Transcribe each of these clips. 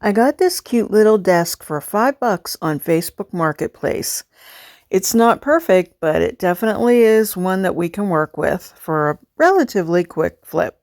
I got this cute little desk for $5 on Facebook Marketplace. It's not perfect, but it definitely is one that we can work with for a relatively quick flip.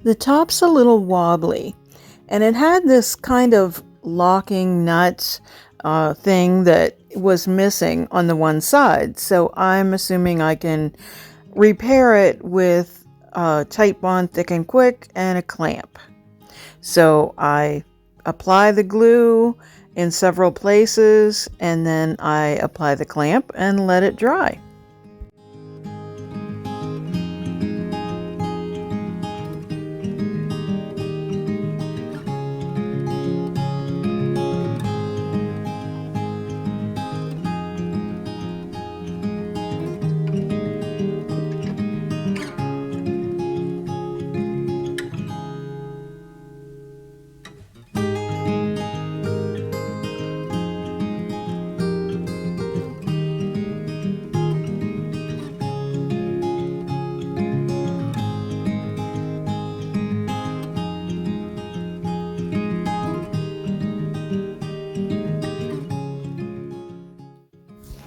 The top's a little wobbly, and it had this kind of locking nut thing that was missing on the one side. So I'm assuming I can repair it with tight bond thick and quick and a clamp. So I apply the glue in several places, and then I apply the clamp and let it dry.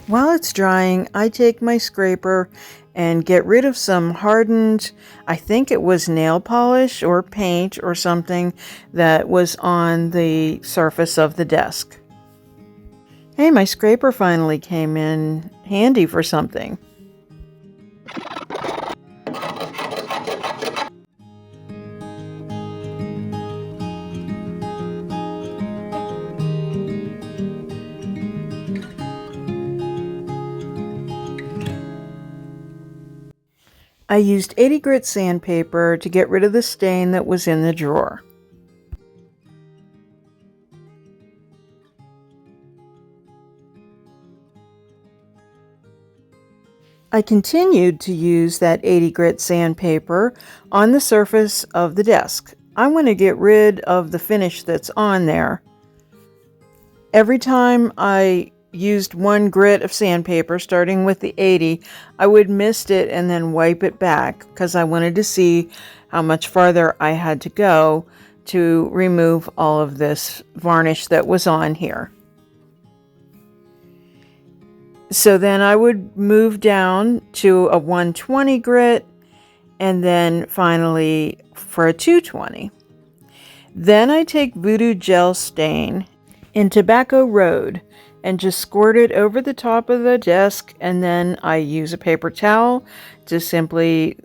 While it's drying, I take my scraper and get rid of some hardened, I think it was nail polish or paint or something that was on the surface of the desk. Hey, my scraper finally came in handy for something. I used 80 grit sandpaper to get rid of the stain that was in the drawer. I continued to use that 80 grit sandpaper on the surface of the desk. I want to get rid of the finish that's on there. Every time I used one grit of sandpaper, starting with the 80, I would mist it and then wipe it back because I wanted to see how much farther I had to go to remove all of this varnish that was on here. So then I would move down to a 120 grit and then finally for a 220. Then I take Voodoo Gel Stain in Tobacco Road and just squirt it over the top of the desk, and then I use a paper towel to simply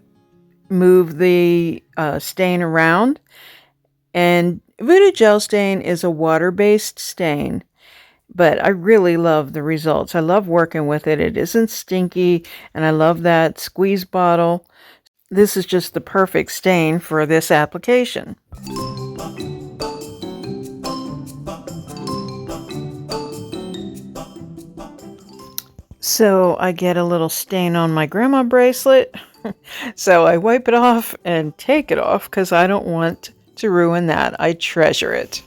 move the stain around. And Voodoo Gel Stain is a water-based stain, but I really love the results. I love working with it. It isn't stinky, and I love that squeeze bottle. This is just the perfect stain for this application. So I get a little stain on my grandma bracelet. So I wipe it off and take it off because I don't want to ruin that. I treasure it.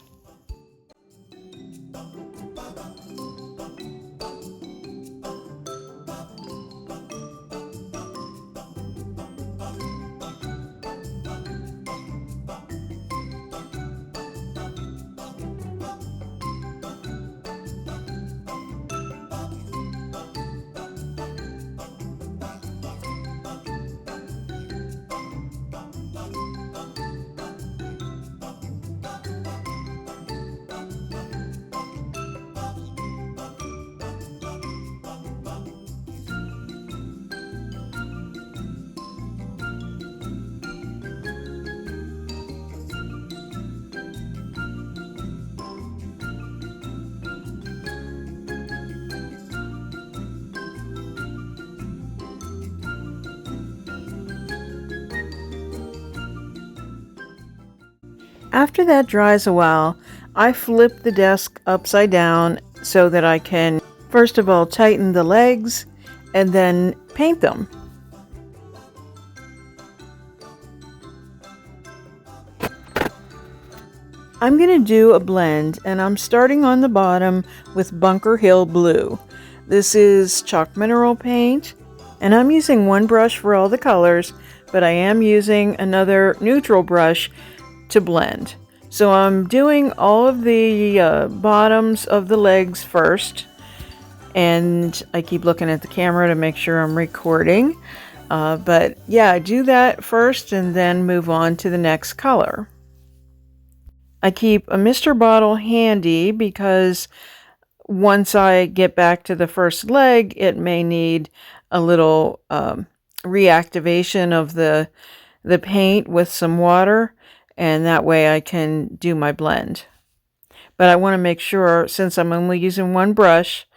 After that dries a while, I flip the desk upside down so that I can, first of all, tighten the legs and then paint them. I'm going to do a blend, and I'm starting on the bottom with Bunker Hill Blue. This is chalk mineral paint, and I'm using one brush for all the colors, but I am using another neutral brush to blend. So I'm doing all of the bottoms of the legs first, and I keep looking at the camera to make sure I'm recording. But yeah, do that first and then move on to the next color. I keep a mister bottle handy because once I get back to the first leg, it may need a little reactivation of the paint with some water, and that way I can do my blend. But I want to make sure, since I'm only using one brush,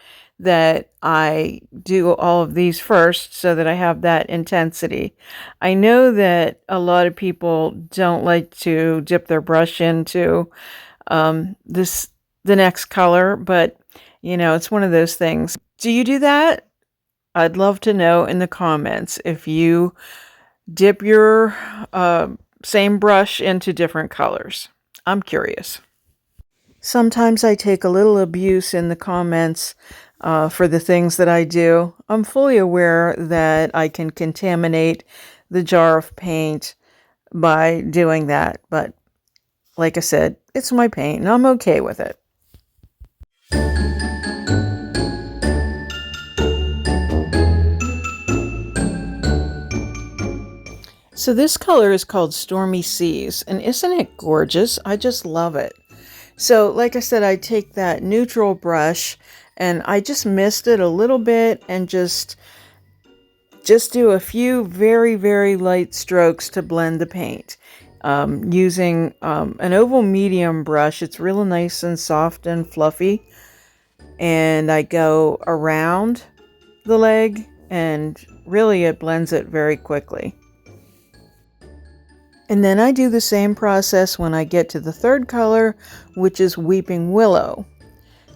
that I do all of these first so that I have that intensity. I know that a lot of people don't like to dip their brush into the next color, but it's one of those things. Do you do that? I'd love to know in the comments if you dip your same brush into different colors. I'm curious. Sometimes I take a little abuse in the comments for the things that I do. I'm fully aware that I can contaminate the jar of paint by doing that, but like I said, it's my paint and I'm okay with it. So this color is called Stormy Seas, and isn't it gorgeous? I just love it. So like I said, I take that neutral brush and I just mist it a little bit and just do a few very, very light strokes to blend the paint. Using an oval medium brush, it's real nice and soft and fluffy. And I go around the leg and really it blends it very quickly. And then I do the same process when I get to the third color, which is Weeping Willow.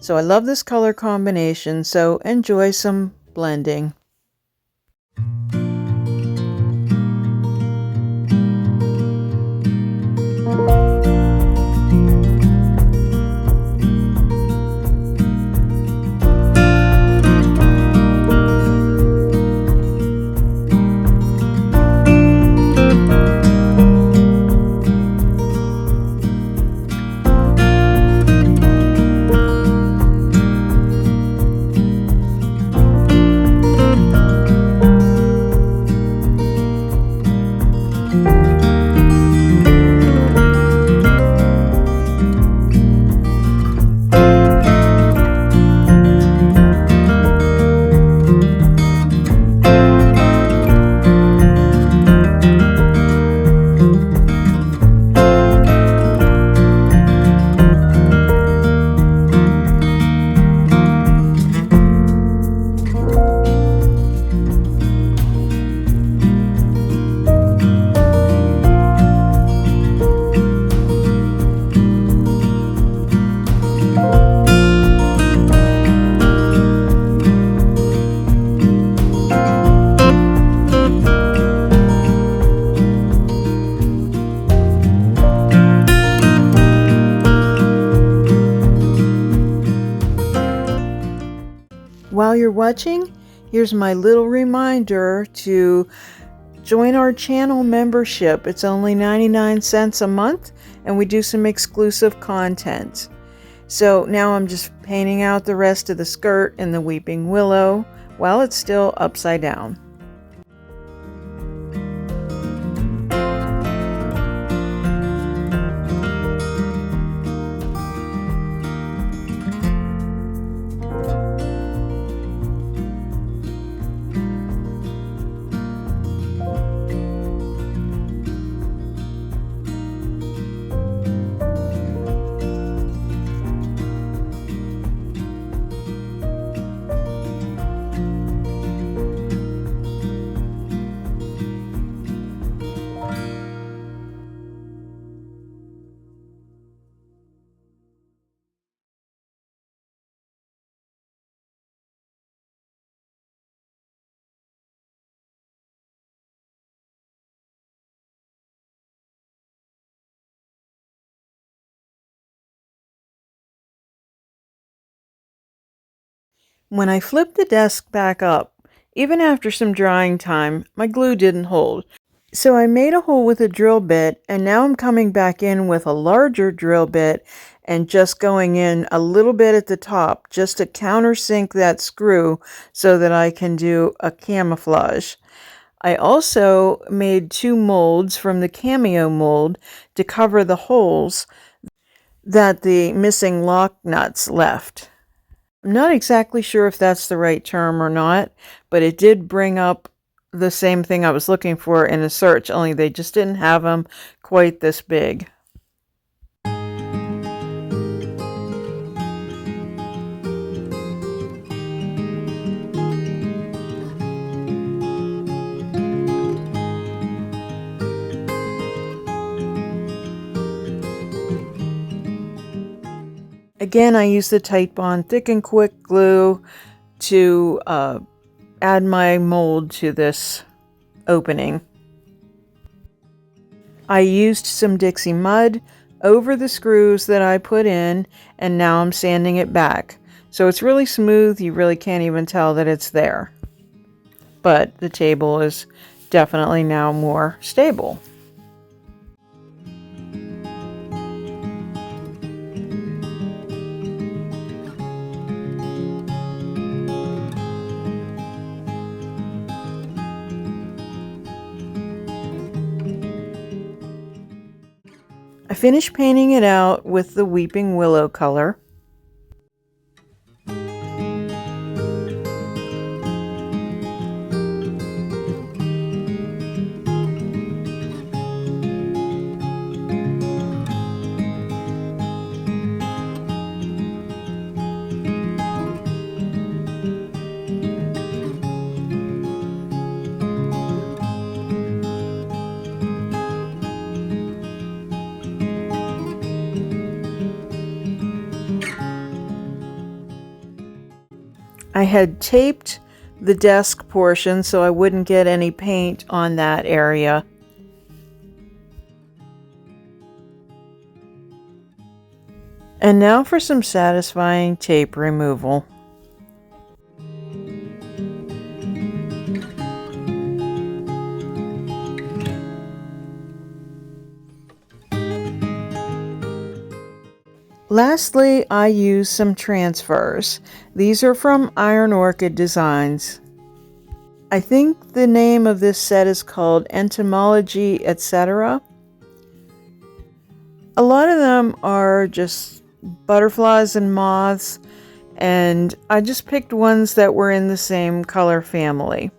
So I love this color combination, so enjoy some blending. While you're watching, here's my little reminder to join our channel membership. It's only 99 cents a month, and we do some exclusive content. So now I'm just painting out the rest of the skirt in the Weeping Willow while it's still upside down. When I flipped the desk back up, even after some drying time, my glue didn't hold. So I made a hole with a drill bit, and now I'm coming back in with a larger drill bit and just going in a little bit at the top just to countersink that screw so that I can do a camouflage. I also made 2 molds from the Cameo mold to cover the holes that the missing lock nuts left. I'm not exactly sure if that's the right term or not, but it did bring up the same thing I was looking for in a search, only they just didn't have them quite this big. Again, I used the Titebond Thick and Quick glue to add my mold to this opening. I used some Dixie mud over the screws that I put in, and now I'm sanding it back. So it's really smooth, you really can't even tell that it's there. But the table is definitely now more stable. I finished painting it out with the Weeping Willow color. I had taped the desk portion so I wouldn't get any paint on that area. And now for some satisfying tape removal. Lastly, I use some transfers. These are from Iron Orchid Designs. I think the name of this set is called Entomology, etc. A lot of them are just butterflies and moths, and I just picked ones that were in the same color family.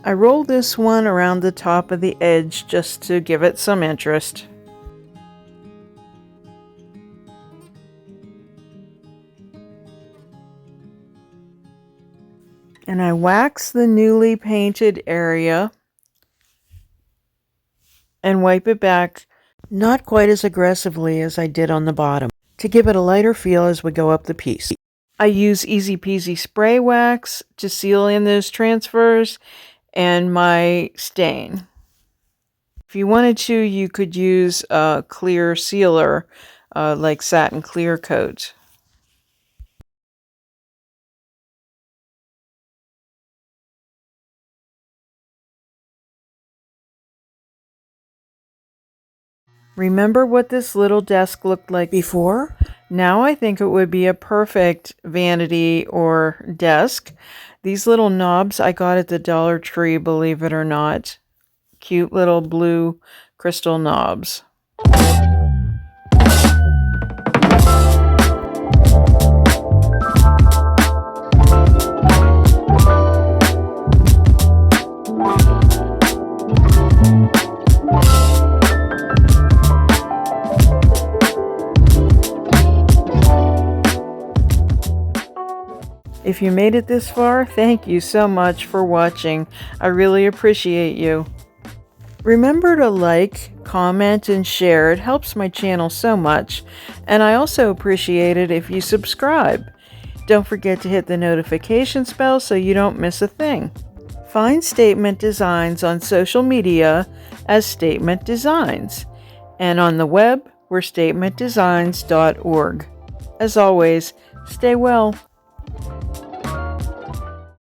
I rolled this one around the top of the edge just to give it some interest. And I wax the newly painted area and wipe it back not quite as aggressively as I did on the bottom, to give it a lighter feel as we go up the piece. I use Easy Peasy spray wax to seal in those transfers and my stain. If you wanted to, you could use a clear sealer like Satin Clear Coat. Remember what this little desk looked like before? Now I think it would be a perfect vanity or desk. These little knobs I got at the Dollar Tree, believe it or not. Cute little blue crystal knobs. If you made it this far, thank you so much for watching. I really appreciate you. Remember to like, comment, and share. It helps my channel so much. And I also appreciate it if you subscribe. Don't forget to hit the notification bell so you don't miss a thing. Find Statement Designs on social media as Statement Designs. And on the web, we're statementdesigns.org. As always, stay well.